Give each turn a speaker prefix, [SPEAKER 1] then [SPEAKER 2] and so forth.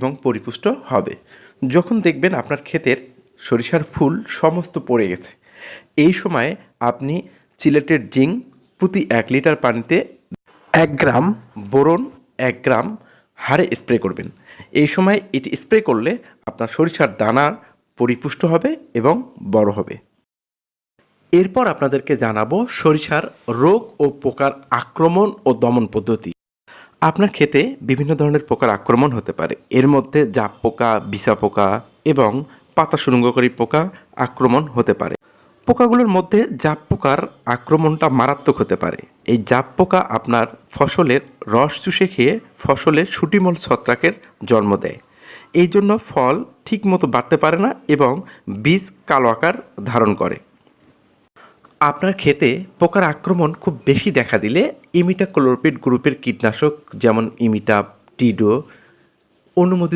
[SPEAKER 1] এবং পরিপুষ্ট হবে। যখন দেখবেন আপনার ক্ষেতের সরিষার ফুল সমস্ত পড়ে গেছে, এই সময়ে আপনি চিলেটেড জিঙ্ক প্রতি 1 লিটার পানিতে 1 গ্রাম, বোরন 1 গ্রাম হারে স্প্রে করবেন। এই সময় এটি স্প্রে করলে আপনার সরিষার দানা পরিপুষ্ট হবে এবং বড় হবে। এরপর আপনাদেরকে জানাবো সরিষার রোগ ও পোকার আক্রমণ ও দমন পদ্ধতি। আপনার ক্ষেতে বিভিন্ন ধরনের পোকার আক্রমণ হতে পারে। এর মধ্যে জাপ পোকা, বিছা পোকা এবং পাতা সুরঙ্গকারী পোকা আক্রমণ হতে পারে। পোকাগুলোর মধ্যে জাপ পোকার আক্রমণটা মারাত্মক হতে পারে। এই জাপ পোকা আপনার ফসলের রস চুষে খেয়ে ফসলের শুটিমূল ছত্রাকের জন্ম দেয়। এই জন্য ফল ঠিকমতো বাড়তে পারে না এবং বীজ কালো আকার ধারণ করে। আপনার ক্ষেতে পোকার আক্রমণ খুব বেশি দেখা দিলে ইমিডাক্লোপিড গ্রুপের কীটনাশক যেমন ইমিটাপ, টিডো অনুমোদিত